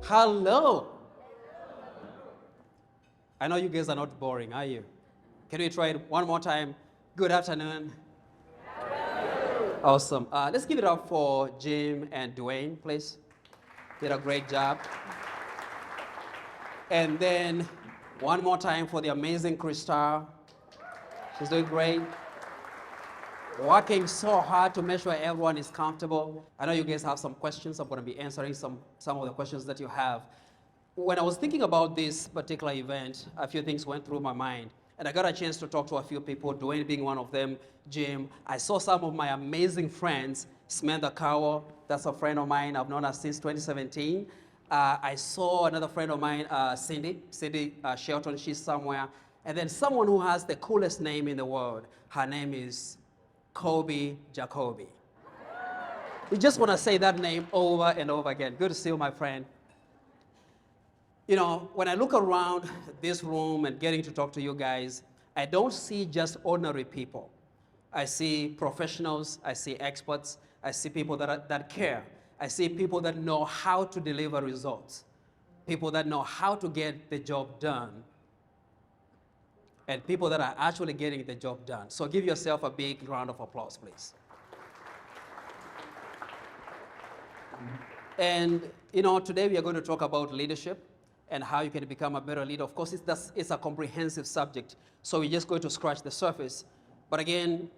Hello. I know you guys are not boring, are you? Can we try it one more time? Good afternoon. Awesome. Let's give it up for Jim and Dwayne, please. Did a great job. And then one more time for the amazing Krista. She's doing great. Working so hard to make sure everyone is comfortable. I know you guys have some questions. I'm going to be answering some of the questions that you have. When I was thinking about this particular event, a few things went through my mind. And I got a chance to talk to a few people, Dwayne being one of them, Jim. I saw some of my amazing friends, Samantha Cowell, that's a friend of mine. I've known her since 2017. I saw another friend of mine, Cindy Shelton, she's somewhere. And then someone who has the coolest name in the world. Her name is Kobe Jacoby. You just want to say that name over and over again. Good to see you, my friend. You know, when I look around this room and getting to talk to you guys, I don't see just ordinary people. I see professionals, I see experts, I see people that care. I see people that know how to deliver results, people that know how to get the job done, and people that are actually getting the job done. So give yourself a big round of applause, please. And, you know, today we are going to talk about leadership and how you can become a better leader. Of course, it's a comprehensive subject, so we're just going to scratch the surface. But again,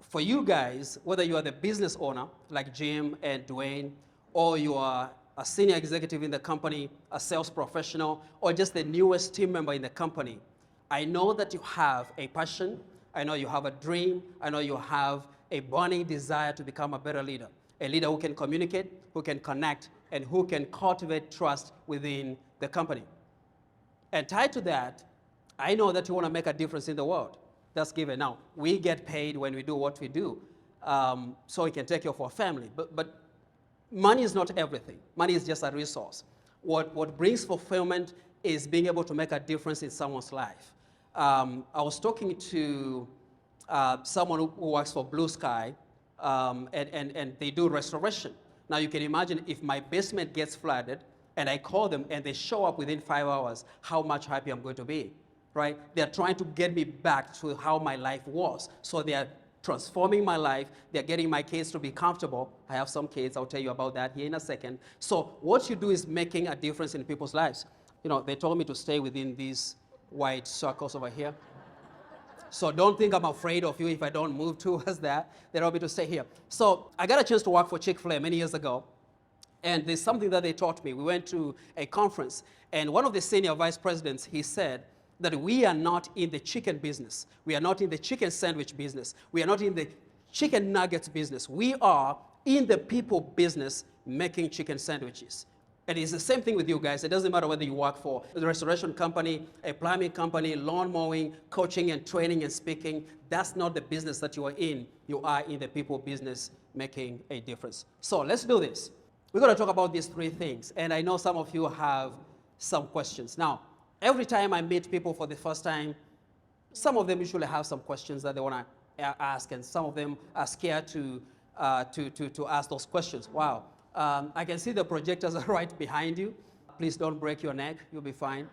for you guys, whether you are the business owner, like Jim and Dwayne, or you are a senior executive in the company, a sales professional, or just the newest team member in the company, I know that you have a passion, I know you have a dream, I know you have a burning desire to become a better leader. A leader who can communicate, who can connect, and who can cultivate trust within the company. And tied to that, I know that you want to make a difference in the world. That's given. Now, we get paid when we do what we do, so we can take care of our family. But money is not everything. Money is just a resource. What brings fulfillment is being able to make a difference in someone's life. I was talking to someone who works for Blue Sky, and they do restoration. Now, you can imagine if my basement gets flooded, and I call them and they show up within 5 hours, how much happy I'm going to be, right? They're trying to get me back to how my life was. So they're transforming my life. They're getting my kids to be comfortable. I have some kids. I'll tell you about that here in a second. So what you do is making a difference in people's lives. You know, they told me to stay within these white circles over here. So don't think I'm afraid of you if I don't move towards that. They told me to stay here. So I got a chance to work for Chick-fil-A many years ago. And there's something that they taught me. We went to a conference, and one of the senior vice presidents, he said that we are not in the chicken business. We are not in the chicken sandwich business. We are not in the chicken nuggets business. We are in the people business making chicken sandwiches. And it's the same thing with you guys. It doesn't matter whether you work for a restoration company, a plumbing company, lawn mowing, coaching and training and speaking. That's not the business that you are in. You are in the people business making a difference. So let's do this. We're going to talk about these three things, and I know some of you have some questions. Now, every time I meet people for the first time, some of them usually have some questions that they want to ask, and some of them are scared to ask those questions. Wow. I can see the projectors are right behind you. Please don't break your neck. You'll be fine.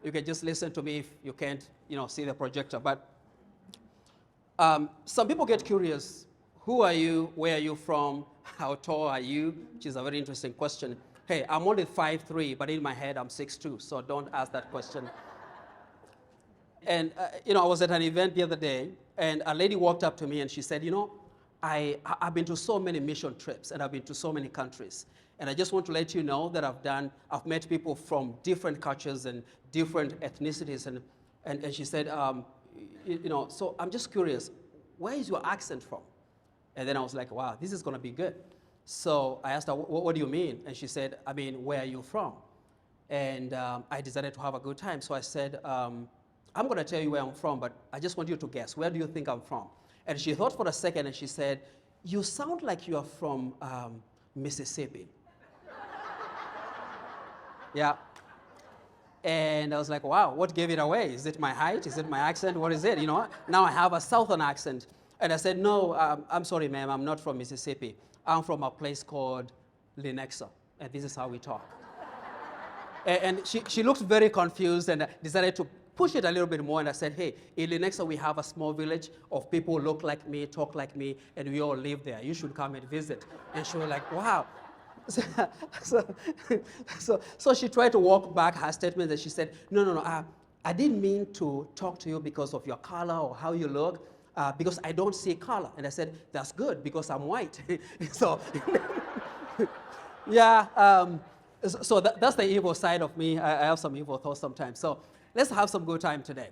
You can just listen to me if you can't, see the projector. But some people get curious. Who are you? Where are you from? How tall are you? Which is a very interesting question. Hey, I'm only 5'3", but in my head I'm 6'2", so don't ask that question. And, I was at an event the other day, and a lady walked up to me and she said, I've been to so many mission trips, and I've been to so many countries. And I just want to let you know that I've met people from different cultures and different ethnicities. And she said, so I'm just curious, where is your accent from? And then I was like, wow, this is going to be good. So I asked her, what do you mean? And she said, where are you from? And I decided to have a good time. So I said, I'm going to tell you where I'm from, but I just want you to guess. Where do you think I'm from? And she thought for a second, and she said, you sound like you are from Mississippi. Yeah. And I was like, wow, what gave it away? Is it my height? Is it my accent? What is it? Now I have a Southern accent. And I said, no, I'm sorry, ma'am, I'm not from Mississippi. I'm from a place called Lenexa, and this is how we talk. And she looked very confused and decided to push it a little bit more. And I said, hey, in the next time we have a small village of people who look like me, talk like me, and we all live there. You should come and visit. And she was like, wow. So, so she tried to walk back her statement and she said, no, I didn't mean to talk to you because of your color or how you look, because I don't see color. And I said, that's good because I'm white. So, yeah, so that's the evil side of me. I have some evil thoughts sometimes. So let's have some good time today.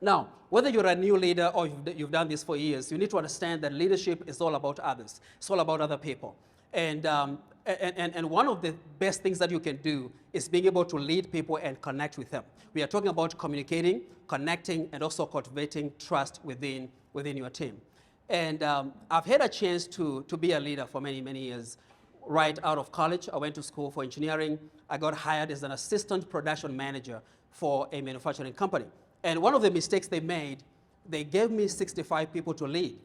Now, whether you're a new leader or you've done this for years, you need to understand that leadership is all about others. It's all about other people. And one of the best things that you can do is being able to lead people and connect with them. We are talking about communicating, connecting, and also cultivating trust within your team. And I've had a chance to be a leader for many, many years. Right out of college, I went to school for engineering. I got hired as an assistant production manager for a manufacturing company. And one of the mistakes they made, they gave me 65 people to lead.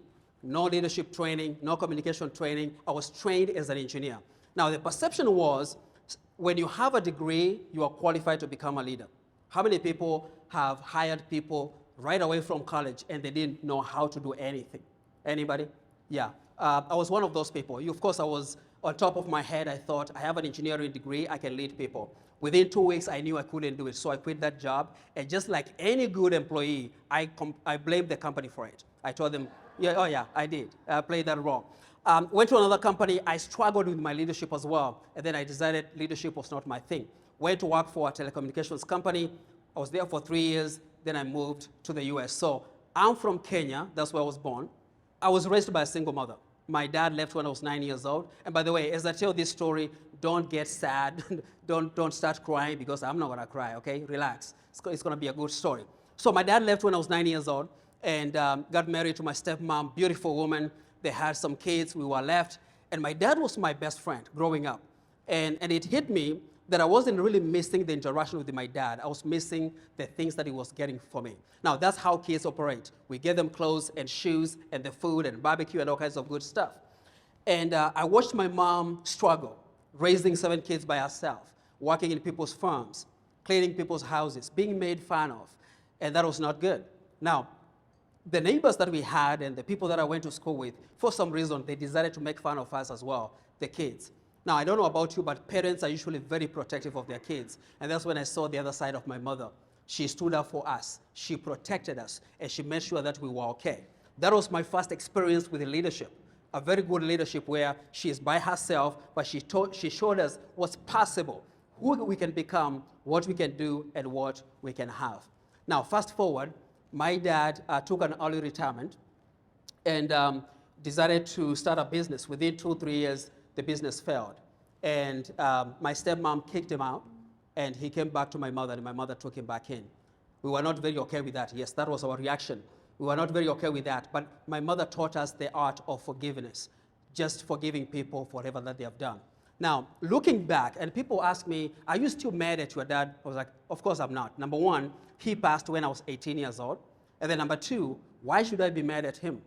No leadership training, no communication training. I was trained as an engineer. Now, the perception was when you have a degree, you are qualified to become a leader. How many people have hired people right away from college and they didn't know how to do anything? Anybody? Yeah. I was one of those people. Of course, I was on top of my head. I thought, I have an engineering degree, I can lead people. Within 2 weeks, I knew I couldn't do it, so I quit that job. And just like any good employee, I blamed the company for it. I told them, yeah, I did. I played that role. Went to another company. I struggled with my leadership as well. And then I decided leadership was not my thing. Went to work for a telecommunications company. I was there for 3 years. Then I moved to the US. So I'm from Kenya. That's where I was born. I was raised by a single mother. My dad left when I was 9 years old. And by the way, as I tell this story, don't get sad. don't start crying because I'm not going to cry, okay? Relax. It's going to be a good story. So my dad left when I was 9 years old and got married to my stepmom, beautiful woman. They had some kids. We were left. And my dad was my best friend growing up. And it hit me that I wasn't really missing the interaction with my dad. I was missing the things that he was getting for me. Now, that's how kids operate. We get them clothes and shoes and the food and barbecue and all kinds of good stuff. And I watched my mom struggle, raising 7 kids by herself, working in people's farms, cleaning people's houses, being made fun of. And that was not good. Now, the neighbors that we had and the people that I went to school with, for some reason, they decided to make fun of us as well, the kids. Now, I don't know about you, but parents are usually very protective of their kids. And that's when I saw the other side of my mother. She stood up for us. She protected us. And she made sure that we were okay. That was my first experience with leadership. A very good leadership where she is by herself, but she showed us what's possible, who we can become, what we can do, and what we can have. Now, fast forward, my dad took an early retirement and decided to start a business. Within 2-3 years, the business failed. And my stepmom kicked him out, and he came back to my mother, and my mother took him back in. We were not very okay with that. Yes, that was our reaction. We were not very okay with that. But my mother taught us the art of forgiveness, just forgiving people for whatever that they have done. Now, looking back, and people ask me, are you still mad at your dad? I was like, of course I'm not. Number one, he passed when I was 18 years old. And then number two, why should I be mad at him?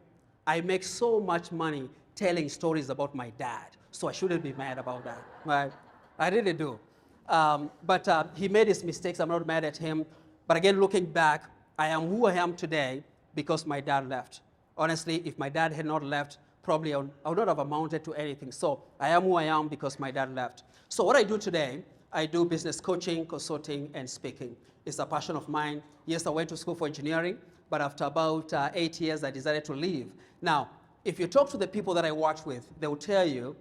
I make so much money telling stories about my dad, so I shouldn't be mad about that. Right? I really do. But he made his mistakes. I'm not mad at him. But again, looking back, I am who I am today because my dad left. Honestly, if my dad had not left, probably I would not have amounted to anything. So I am who I am because my dad left. So what I do today, I do business coaching, consulting, and speaking. It's a passion of mine. Yes, I went to school for engineering, but after about 8 years, I decided to leave. Now, if you talk to the people that I work with, they will tell you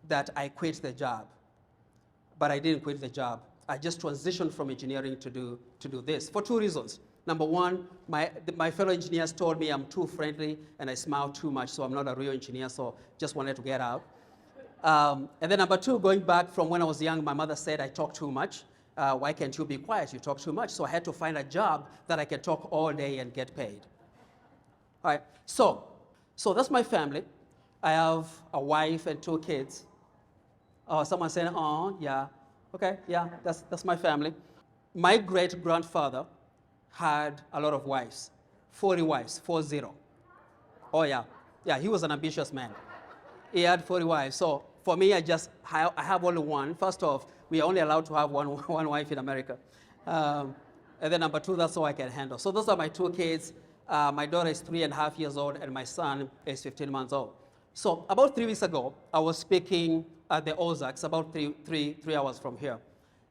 that I quit the job. But I didn't quit the job. I just transitioned from engineering to do this for 2 reasons. Number one, my fellow engineers told me I'm too friendly and I smile too much, so I'm not a real engineer, so just wanted to get out. And then number two, going back from when I was young, my mother said I talk too much. Why can't you be quiet? You talk too much. So I had to find a job that I can talk all day and get paid. All right, so that's my family. I have a wife and 2 kids. Someone said, oh, yeah. Okay, yeah, that's my family. My great-grandfather had a lot of wives, 40 wives, 40. Oh, yeah. Yeah, he was an ambitious man. He had 40 wives. So for me, I have only one. First off, we are only allowed to have one wife in America. And then number two, that's all I can handle. So those are my two kids. My daughter is 3.5 years old, and my son is 15 months old. So about 3 weeks ago, I was speaking at the Ozarks, about three hours from here.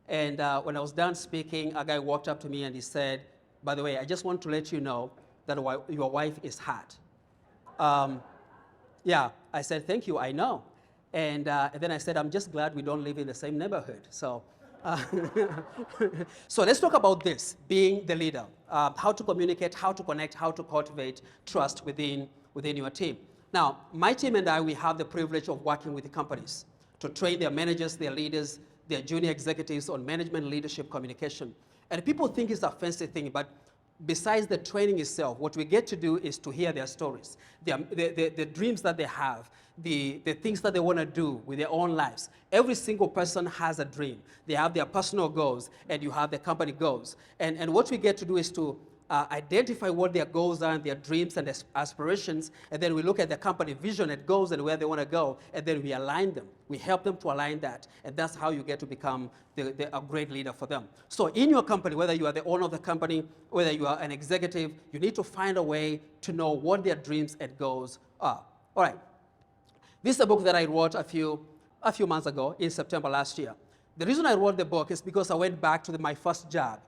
And when I was done speaking, a guy walked up to me and he said, by the way, I just want to let you know that your wife is hot. Yeah, I said, thank you, I know. And then I said, I'm just glad we don't live in the same neighborhood. So, so let's talk about this, being the leader, how to communicate, how to connect, how to cultivate trust within your team. Now, my team and I, we have the privilege of working with the companies to train their managers, their leaders, their junior executives on management, leadership, communication. And people think it's a fancy thing, but besides the training itself, what we get to do is to hear their stories, the dreams that they have, the things that they want to do with their own lives. Every single person has a dream. They have their personal goals, and you have the company goals. And what we get to do is to identify what their goals are and their dreams and aspirations, and then we look at the company vision and goals and where they want to go, and then we align them. We help them to align that, and that's how you get to become a great leader for them. So in your company, whether you are the owner of the company, whether you are an executive, you need to find a way to know what their dreams and goals are. All right. This is a book that I wrote a few months ago in September last year. The reason I wrote the book is because I went back to my first job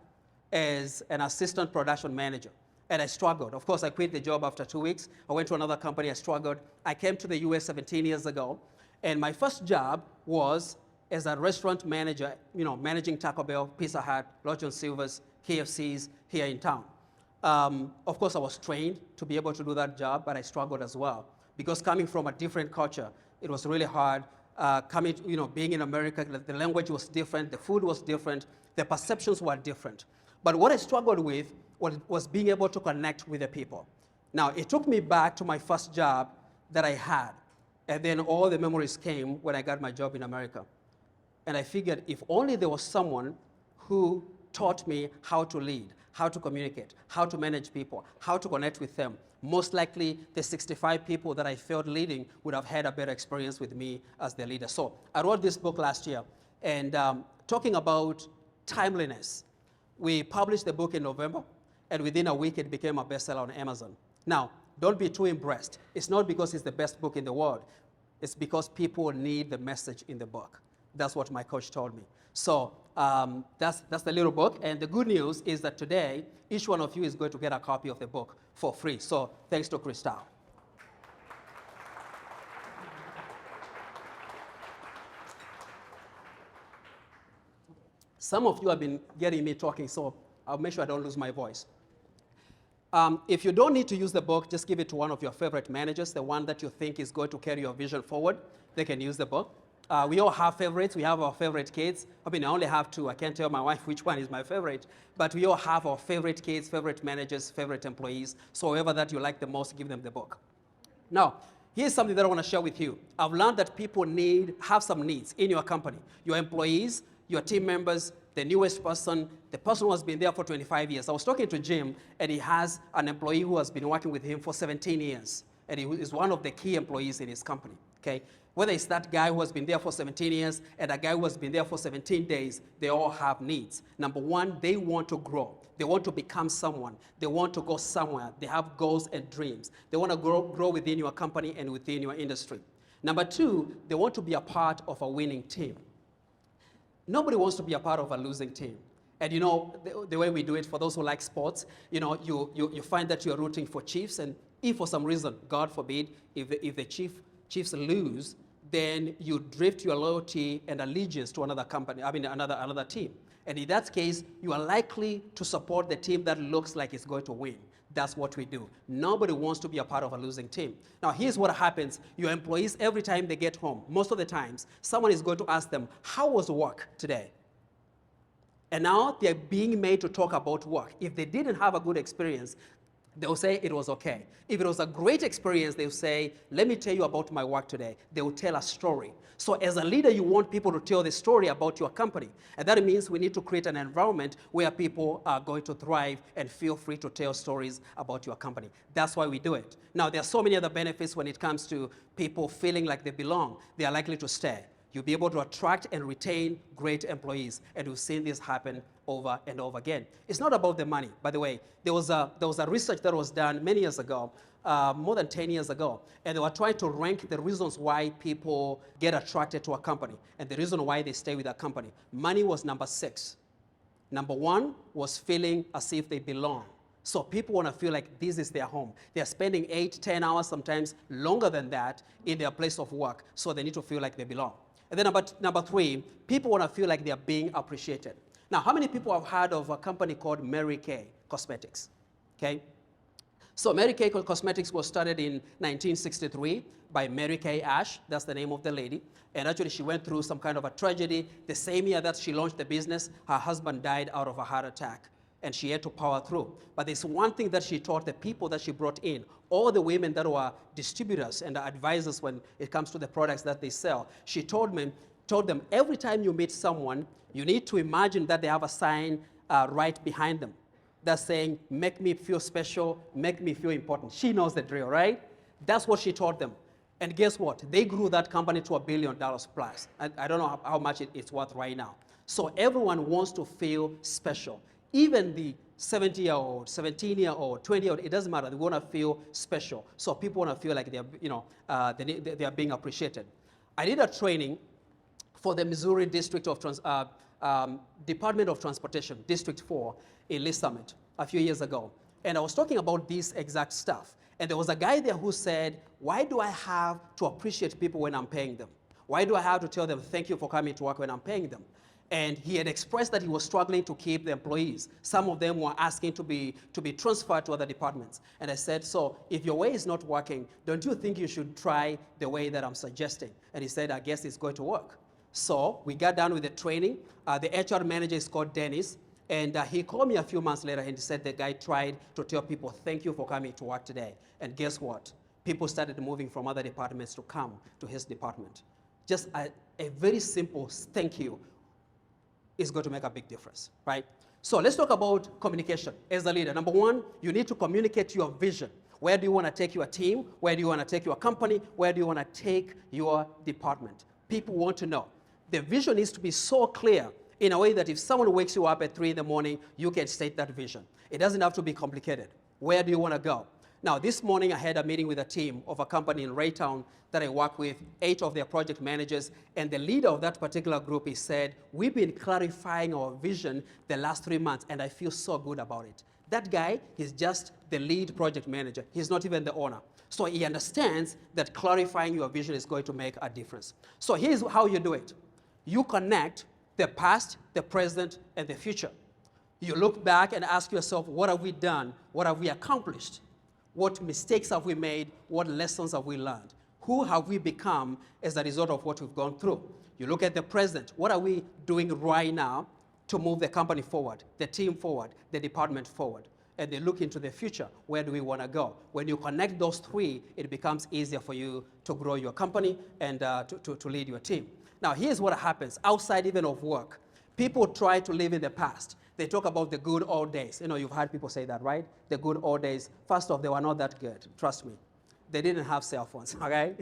as an assistant production manager, and I struggled. Of course, I quit the job after 2 weeks. I went to another company, I struggled. I came to the US 17 years ago, and my first job was as a restaurant manager, managing Taco Bell, Pizza Hut, Long John Silver's, KFC's here in town. Of course, I was trained to be able to do that job, but I struggled as well. Because coming from a different culture, it was really hard. Being in America, the language was different, the food was different, the perceptions were different. But what I struggled with was being able to connect with the people. Now, it took me back to my first job that I had, and then all the memories came when I got my job in America. And I figured if only there was someone who taught me how to lead, how to communicate, how to manage people, how to connect with them, most likely the 65 people that I felt leading would have had a better experience with me as their leader. So I wrote this book last year, and talking about timeliness. We published the book in November, and within a week it became a bestseller on Amazon. Now, don't be too impressed. It's not because it's the best book in the world. It's because people need the message in the book. That's what my coach told me. So that's the little book, and the good news is that today, each one of you is going to get a copy of the book for free. So thanks to Crystal. Some of you have been getting me talking, so I'll make sure I don't lose my voice. If you don't need to use the book, just give it to one of your favorite managers, the one that you think is going to carry your vision forward. They can use the book. We all have favorites. We have our favorite kids. I mean, I only have two. I can't tell my wife which one is my favorite. But we all have our favorite kids, favorite managers, favorite employees. So whoever that you like the most, give them the book. Now, here's something that I want to share with you. I've learned that people have some needs in your company. Your employees, your team members, the newest person, the person who has been there for 25 years. I was talking to Jim, and he has an employee who has been working with him for 17 years. And he is one of the key employees in his company, okay? Whether it's that guy who has been there for 17 years and a guy who has been there for 17 days, they all have needs. Number one, they want to grow. They want to become someone. They want to go somewhere. They have goals and dreams. They want to grow within your company and within your industry. Number two, they want to be a part of a winning team. Nobody wants to be a part of a losing team. And the way we do it, for those who like sports, you find that you're rooting for Chiefs, and if for some reason, God forbid, if the Chiefs lose, then you drift your loyalty and allegiance to another company, another team. And in that case, you are likely to support the team that looks like it's going to win. That's what we do. Nobody wants to be a part of a losing team. Now, here's what happens. Your employees, every time they get home, most of the times, someone is going to ask them, how was work today? And now they're being made to talk about work. If they didn't have a good experience, They'll say it was okay. If it was a great experience, they'll say, let me tell you about my work today. They will tell a story. So as a leader, you want people to tell the story about your company. And that means we need to create an environment where people are going to thrive and feel free to tell stories about your company. That's why we do it. Now, there are so many other benefits when it comes to people feeling like they belong. They are likely to stay. You'll be able to attract and retain great employees. And we've seen this happen over and over again. It's not about the money. By the way, there was a research that was done many years ago, more than 10 years ago, and they were trying to rank the reasons why people get attracted to a company and the reason why they stay with a company. Money was number 6. Number 1 was feeling as if they belong. So people want to feel like this is their home. They're spending 8, 10 hours, sometimes longer than that, in their place of work. So they need to feel like they belong. And then number 3, people want to feel like they're being appreciated. Now, how many people have heard of a company called Mary Kay Cosmetics? Okay. So Mary Kay Cosmetics was started in 1963 by Mary Kay Ash. That's the name of the lady. And actually, she went through some kind of a tragedy. The same year that she launched the business, her husband died out of a heart attack. And she had to power through. But there's one thing that she taught the people that she brought in, all the women that were distributors and advisors when it comes to the products that they sell. She told them every time you meet someone, you need to imagine that they have a sign right behind them that's saying, make me feel special, make me feel important. She knows the drill, right? That's what she taught them. And guess what? They grew that company to $1 billion plus. I don't know how much it's worth right now. So everyone wants to feel special. Even the 70-year-old, 17-year-old, 20-year-old, it doesn't matter. They want to feel special. So people want to feel like they are being appreciated. I did a training for the Missouri District of Department of Transportation, District 4, in Lee Summit a few years ago. And I was talking about this exact stuff. And there was a guy there who said, why do I have to appreciate people when I'm paying them? Why do I have to tell them thank you for coming to work when I'm paying them? And he had expressed that he was struggling to keep the employees. Some of them were asking to be transferred to other departments. And I said, so if your way is not working, don't you think you should try the way that I'm suggesting? And he said, I guess it's going to work. So we got done with the training. The HR manager is called Dennis. And he called me a few months later and he said the guy tried to tell people, thank you for coming to work today. And guess what? People started moving from other departments to come to his department. Just a very simple thank you is going to make a big difference, right? So let's talk about communication as a leader. Number 1, you need to communicate your vision. Where do you want to take your team? Where do you want to take your company? Where do you want to take your department? People want to know. The vision needs to be so clear in a way that if someone wakes you up at 3 in the morning, you can state that vision. It doesn't have to be complicated. Where do you want to go? Now, this morning I had a meeting with a team of a company in Raytown that I work with, 8 of their project managers, and the leader of that particular group, he said, we've been clarifying our vision the last 3 months, and I feel so good about it. That guy is just the lead project manager. He's not even the owner. So he understands that clarifying your vision is going to make a difference. So here's how you do it. You connect the past, the present, and the future. You look back and ask yourself, what have we done? What have we accomplished? What mistakes have we made? What lessons have we learned? Who have we become as a result of what we've gone through? You look at the present. What are we doing right now to move the company forward, the team forward, the department forward? And they look into the future. Where do we want to go? When you connect those 3, it becomes easier for you to grow your company and to lead your team. Now, here's what happens outside even of work. People try to live in the past. They talk about the good old days. You know, you've heard people say that, right? The good old days. First off, they were not that good. Trust me. They didn't have cell phones, okay?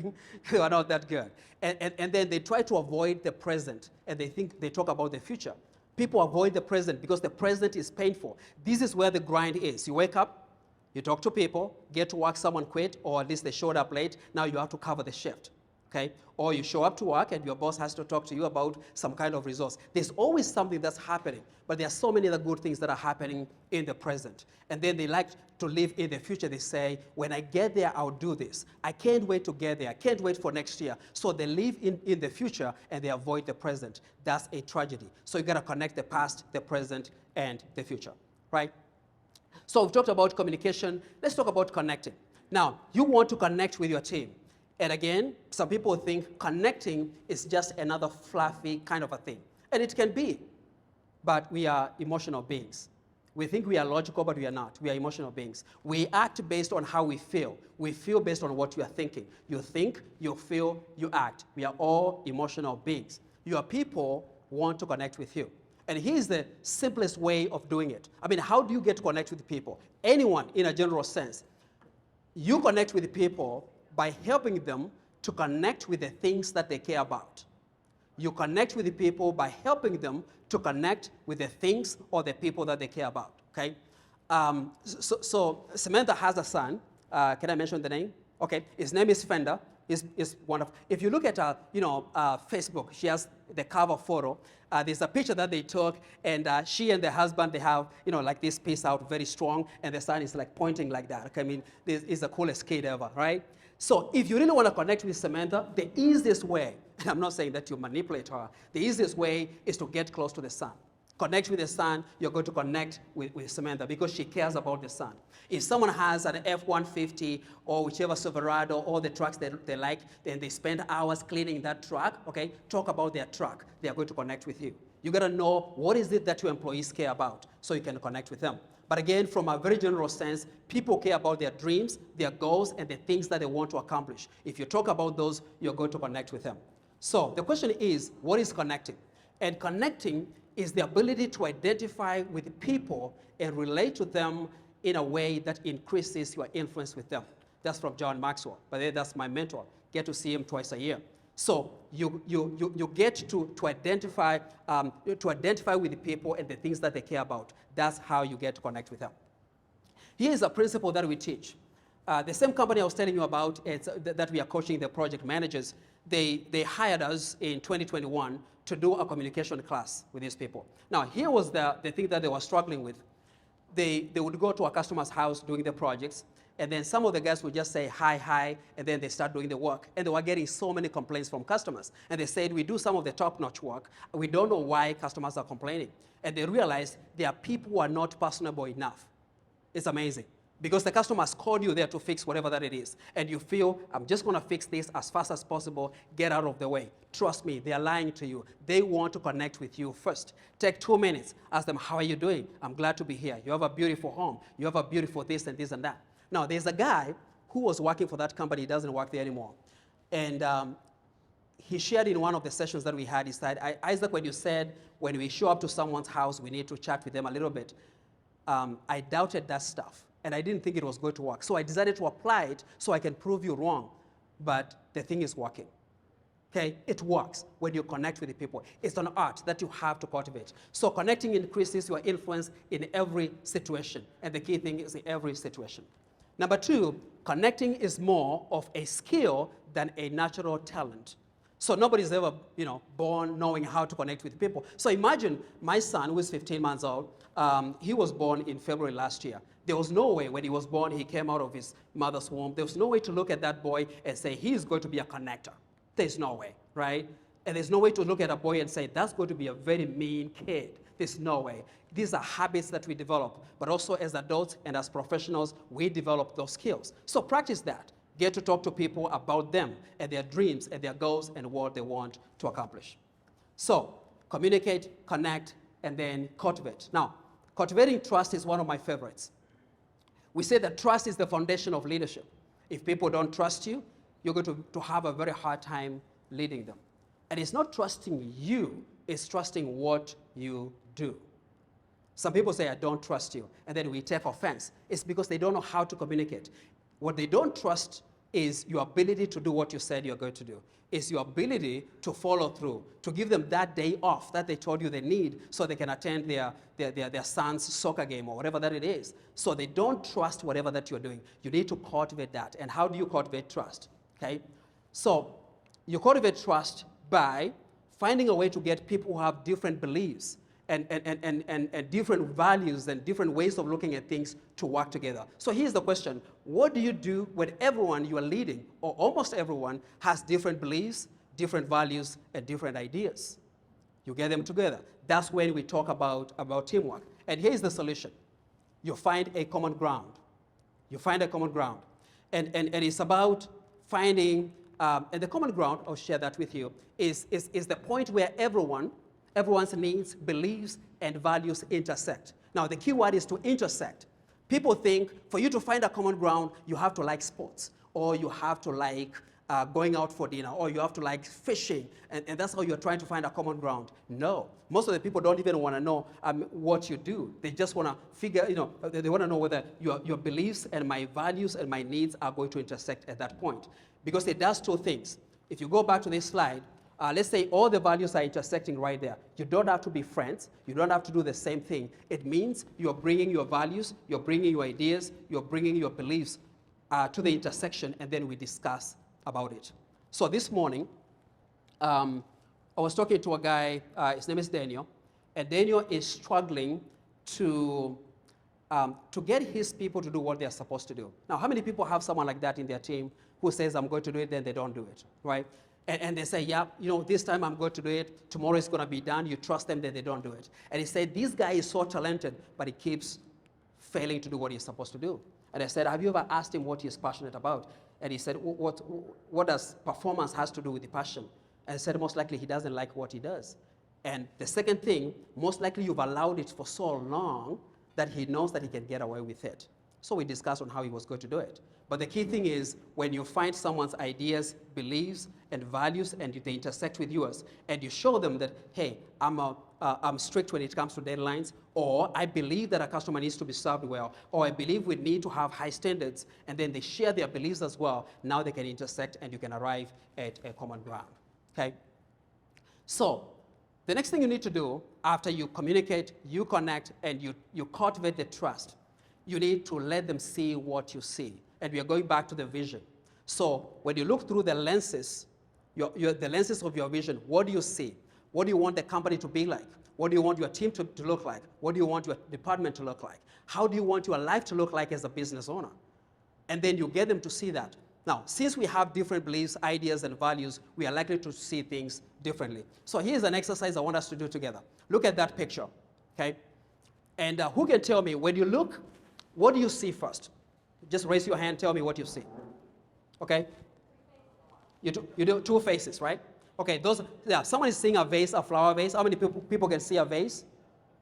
They were not that good. And then they try to avoid the present, and they talk about the future. People avoid the present because the present is painful. This is where the grind is. You wake up, you talk to people, get to work, someone quit, or at least they showed up late. Now you have to cover the shift. Okay? Or you show up to work and your boss has to talk to you about some kind of resource. There's always something that's happening, but there are so many other good things that are happening in the present. And then they like to live in the future. They say, when I get there, I'll do this. I can't wait to get there. I can't wait for next year. So they live in the future and they avoid the present. That's a tragedy. So you got to connect the past, the present, and the future, right? So we've talked about communication. Let's talk about connecting. Now, you want to connect with your team. And again, some people think connecting is just another fluffy kind of a thing. And it can be, but we are emotional beings. We think we are logical, but we are not. We are emotional beings. We act based on how we feel. We feel based on what you are thinking. You think, you feel, you act. We are all emotional beings. Your people want to connect with you. And here's the simplest way of doing it. I mean, how do you get to connect with people? Anyone, in a general sense. You connect with people by helping them to connect with the things that they care about. You connect with the people by helping them to connect with the things or the people that they care about, okay? So Samantha has a son. Can I mention the name? Okay, his name is Fender. Is one of, if you look at Facebook, she has the cover photo. There's a picture that they took, and she and the husband, they have, like this piece out very strong, and the son is like pointing like that. Okay, I mean, this is the coolest kid ever, right? So if you really want to connect with Samantha, the easiest way, and I'm not saying that you manipulate her, the easiest way is to get close to the son. Connect with the son, you're going to connect with Samantha because she cares about the son. If someone has an F-150 or whichever Silverado or the trucks they like, then they spend hours cleaning that truck, okay? Talk about their truck. They are going to connect with you. You got to know what is it that your employees care about so you can connect with them. But again, from a very general sense, people care about their dreams, their goals, and the things that they want to accomplish. If you talk about those, you're going to connect with them. So the question is, what is connecting? And connecting is the ability to identify with people and relate to them in a way that increases your influence with them. That's from John Maxwell. But that's my mentor. Get to see him twice a year. So you get to identify with the people and the things that they care about. That's how you get to connect with them. Here's a principle that we teach. The same company I was telling you about that we are coaching the project managers, they hired us in 2021 to do a communication class with these people. Now, here was the thing that they were struggling with. They would go to a customer's house doing the projects, and then some of the guys would just say, hi, and then they start doing the work. And they were getting so many complaints from customers. And they said, we do some of the top-notch work. We don't know why customers are complaining. And they realized there are people who are not personable enough. It's amazing. Because the customers called you there to fix whatever that it is. And you feel, I'm just going to fix this as fast as possible, get out of the way. Trust me, they are lying to you. They want to connect with you first. Take 2 minutes. Ask them, how are you doing? I'm glad to be here. You have a beautiful home. You have a beautiful this and this and that. Now, there's a guy who was working for that company. He doesn't work there anymore. And he shared in one of the sessions that we had, he said, Isaac, when you said, when we show up to someone's house, we need to chat with them a little bit, I doubted that stuff. And I didn't think it was going to work. So I decided to apply it so I can prove you wrong. But the thing is working. Okay? It works when you connect with the people. It's an art that you have to cultivate. So connecting increases your influence in every situation. And the key thing is in every situation. Number 2, connecting is more of a skill than a natural talent. So nobody's ever, born knowing how to connect with people. So imagine my son, who is 15 months old, he was born in February last year. There was no way when he was born, he came out of his mother's womb. There was no way to look at that boy and say, he's going to be a connector. There's no way, right? And there's no way to look at a boy and say, that's going to be a very mean kid. There's no way. These are habits that we develop. But also as adults and as professionals, we develop those skills. So practice that. Get to talk to people about them and their dreams and their goals and what they want to accomplish. So communicate, connect, and then cultivate. Now, cultivating trust is one of my favorites. We say that trust is the foundation of leadership. If people don't trust you, you're going to have a very hard time leading them. And it's not trusting you, it's trusting what you do. Some people say, I don't trust you, and then we take offense. It's because they don't know how to communicate. What they don't trust is your ability to do what you said you're going to do. It's your ability to follow through, to give them that day off that they told you they need so they can attend their son's soccer game or whatever that it is. So they don't trust whatever that you're doing. You need to cultivate that. And how do you cultivate trust? Okay? So you cultivate trust by finding a way to get people who have different beliefs and different values and different ways of looking at things to work together. So here's the question. What do you do when everyone you are leading, or almost everyone, has different beliefs, different values, and different ideas? You get them together. That's when we talk about teamwork. And here's the solution. You find a common ground. You find a common ground. And it's about finding, and the common ground, I'll share that with you, is the point where everyone's needs, beliefs, and values intersect. Now, the key word is to intersect. People think for you to find a common ground, you have to like sports, or you have to like going out for dinner, or you have to like fishing, and that's how you're trying to find a common ground. No, most of the people don't even want to know what you do. They just want to figure, they want to know whether your beliefs and my values and my needs are going to intersect at that point. Because it does two things. If you go back to this slide, let's say all the values are intersecting right there. You don't have to be friends. You don't have to do the same thing. It means you're bringing your values, you're bringing your ideas, you're bringing your beliefs to the intersection, and then we discuss about it. So this morning, I was talking to a guy, his name is Daniel, and Daniel is struggling to get his people to do what they're supposed to do. Now, how many people have someone like that in their team who says, I'm going to do it, then they don't do it, right? And they say, yeah, this time I'm going to do it, tomorrow it's going to be done, you trust them, then they don't do it. And he said, this guy is so talented, but he keeps failing to do what he's supposed to do. And I said, have you ever asked him what he's passionate about? And he said, what does performance has to do with the passion? And I said, most likely he doesn't like what he does. And the second thing, most likely you've allowed it for so long that he knows that he can get away with it. So we discussed on how he was going to do it. But the key thing is when you find someone's ideas, beliefs, and values, and they intersect with yours, and you show them that, hey, I'm strict when it comes to deadlines, or I believe that a customer needs to be served well, or I believe we need to have high standards, and then they share their beliefs as well, now they can intersect and you can arrive at a common ground, okay? So the next thing you need to do after you communicate, you connect, and you cultivate the trust, you need to let them see what you see. And we are going back to the vision. So when you look through the lenses, the lenses of your vision, what do you see? What do you want the company to be like? What do you want your team to look like? What do you want your department to look like? How do you want your life to look like as a business owner? And then you get them to see that. Now, since we have different beliefs, ideas, and values, we are likely to see things differently. So here's an exercise I want us to do together. Look at that picture, okay? And who can tell me, when you look, what do you see first? Just raise your hand, tell me what you see. Okay? You do two faces, right? Okay, someone is seeing a vase, a flower vase. How many people can see a vase?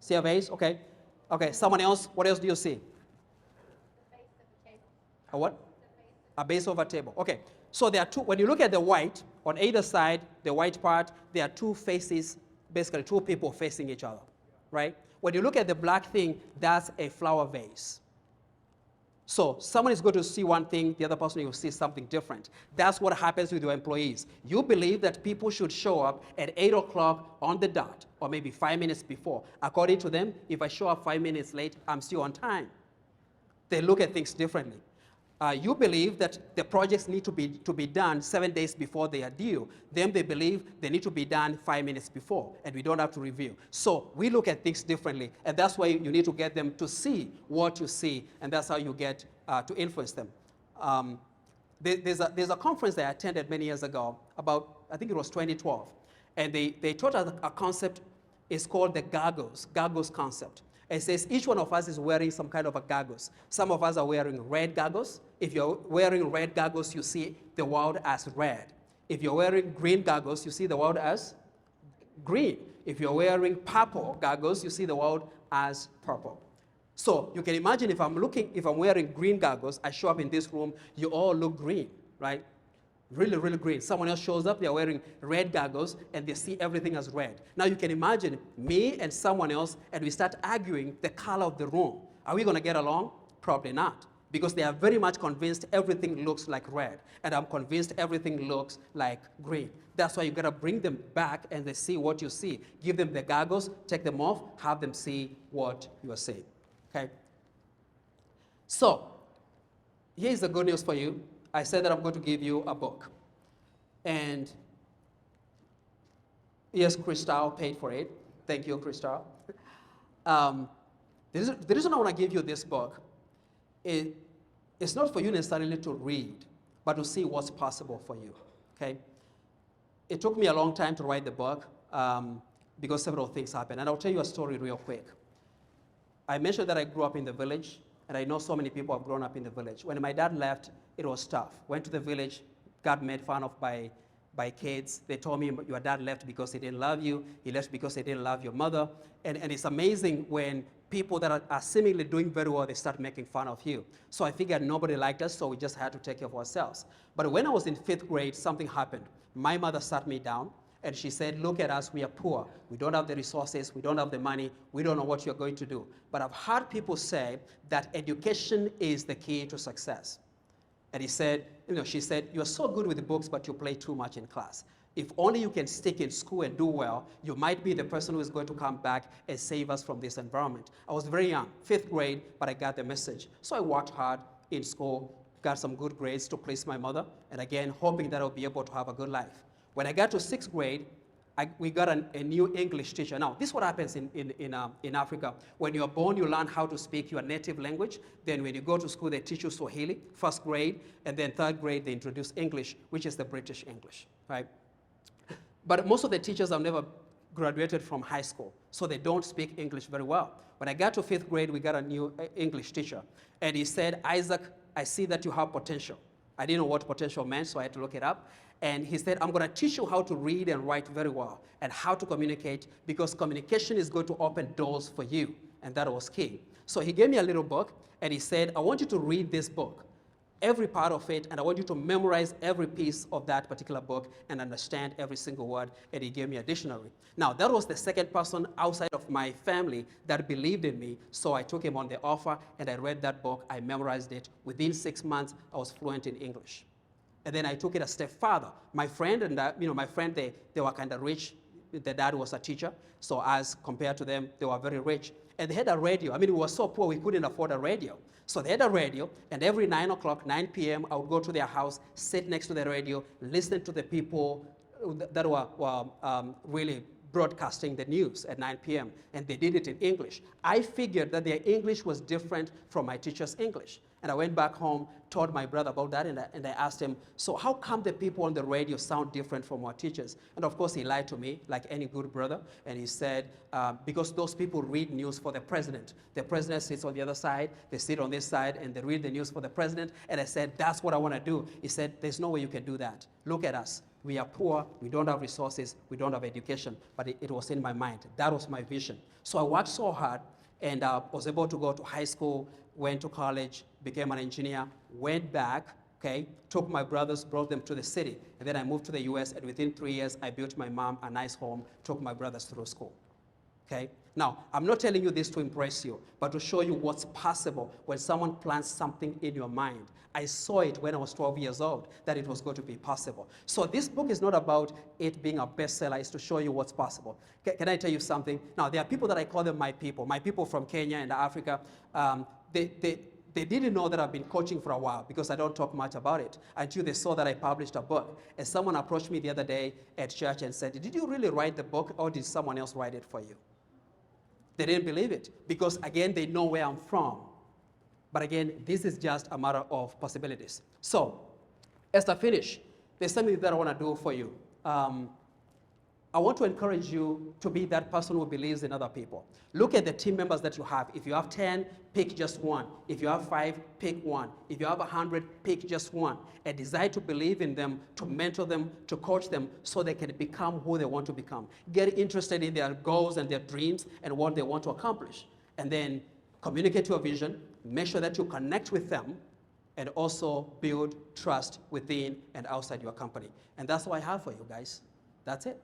See a vase? Okay. Okay, someone else, what else do you see? The base of the table. A what? A base of a table. Okay. So there are two, when you look at the white, on either side, the white part, there are two faces, basically two people facing each other, right? When you look at the black thing, that's a flower vase. So someone is going to see one thing, the other person will see something different. That's what happens with your employees. You believe that people should show up at 8 o'clock on the dot, or maybe 5 minutes before. According to them, if I show up 5 minutes late, I'm still on time. They look at things differently. You believe that the projects need to be done 7 days before they are due. Then they believe they need to be done 5 minutes before, and we don't have to review. So we look at things differently, and that's why you need to get them to see what you see, and that's how you get to influence them. There's a conference that I attended many years ago, I think it was 2012, and they taught us a concept. It's called the goggles concept. It says each one of us is wearing some kind of a goggles. Some of us are wearing red goggles. If you're wearing red goggles, you see the world as red. If you're wearing green goggles, you see the world as green. If you're wearing purple goggles, you see the world as purple. So you can imagine if I'm wearing green goggles, I show up in this room, you all look green, right? Really, really green. Someone else shows up, they're wearing red goggles, and they see everything as red. Now you can imagine me and someone else, and we start arguing the color of the room. Are we going to get along? Probably not, because they are very much convinced everything looks like red, and I'm convinced everything looks like green. That's why you got to bring them back, and they see what you see. Give them the goggles, take them off, have them see what you are seeing. Okay? So here's the good news for you. I said that I'm going to give you a book. And yes, Crystal paid for it. Thank you, Crystal. The reason I want to give you this book, it's not for you necessarily to read, but to see what's possible for you, okay? It took me a long time to write the book because several things happened. And I'll tell you a story real quick. I mentioned that I grew up in the village, and I know so many people have grown up in the village. When my dad left, it was tough. Went to the village, got made fun of by by kids. They told me your dad left because he didn't love you. He left because he didn't love your mother. And it's amazing when people that are seemingly doing very well, they start making fun of you. So I figured nobody liked us, so we just had to take care of ourselves. But when I was in 5th grade, something happened. My mother sat me down, and she said, look at us, we are poor. We don't have the resources, we don't have the money, we don't know what you're going to do. But I've heard people say that education is the key to success. And she said, you're so good with the books, but you play too much in class. If only you can stick in school and do well, you might be the person who is going to come back and save us from this environment. I was very young, 5th grade, but I got the message. So I worked hard in school, got some good grades to please my mother, and again, hoping that I'll be able to have a good life. When I got to 6th grade, we got a new English teacher. Now, this is what happens in Africa. When you're born, you learn how to speak your native language. Then when you go to school, they teach you Swahili, 1st grade, and then 3rd grade, they introduce English, which is the British English, right? But most of the teachers have never graduated from high school, so they don't speak English very well. When I got to 5th grade, we got a new English teacher, and he said, Isaac, I see that you have potential. I didn't know what potential meant, so I had to look it up. And he said, I'm going to teach you how to read and write very well and how to communicate, because communication is going to open doors for you. And that was key. So he gave me a little book, and he said, I want you to read this book, every part of it, and I want you to memorize every piece of that particular book and understand every single word. And he gave me a dictionary. Now, that was the second person outside of my family that believed in me, so I took him on the offer, and I read that book. I memorized it. Within 6 months, I was fluent in English. And then I took it a step further. My friend and my friend, they were kind of rich. The dad was a teacher, so as compared to them, they were very rich. And they had a radio. I mean, we were so poor, we couldn't afford a radio. So they had a radio, and every 9 o'clock, 9 p.m., I would go to their house, sit next to the radio, listen to the people that were really broadcasting the news at 9 p.m., and they did it in English. I figured that their English was different from my teacher's English. And I went back home, told my brother about that, and I asked him, so how come the people on the radio sound different from our teachers? And of course, he lied to me, like any good brother, and he said, because those people read news for the president. The president sits on the other side, they sit on this side, and they read the news for the president. And I said, that's what I want to do. He said, there's no way you can do that. Look at us. We are poor, we don't have resources, we don't have education, but it was in my mind. That was my vision. So I worked so hard, and was able to go to high school, went to college, became an engineer, went back, okay, took my brothers, brought them to the city, and then I moved to the US, and within 3 years, I built my mom a nice home, took my brothers through school, okay? Now, I'm not telling you this to impress you, but to show you what's possible when someone plants something in your mind. I saw it when I was 12 years old, that it was going to be possible. So this book is not about it being a bestseller, it's to show you what's possible. Can I tell you something? Now, there are people that I call them my people from Kenya and Africa. They didn't know that I've been coaching for a while because I don't talk much about it until they saw that I published a book. And someone approached me the other day at church and said, did you really write the book, or did someone else write it for you? They didn't believe it because, again, they know where I'm from. But again, this is just a matter of possibilities. So, as I finish, there's something that I want to do for you. I want to encourage you to be that person who believes in other people. Look at the team members that you have. If you have 10, pick just one. If you have 5, pick one. If you have 100, pick just one. And decide to believe in them, to mentor them, to coach them, so they can become who they want to become. Get interested in their goals and their dreams and what they want to accomplish. And then communicate your vision, make sure that you connect with them, and also build trust within and outside your company. And that's what I have for you guys. That's it.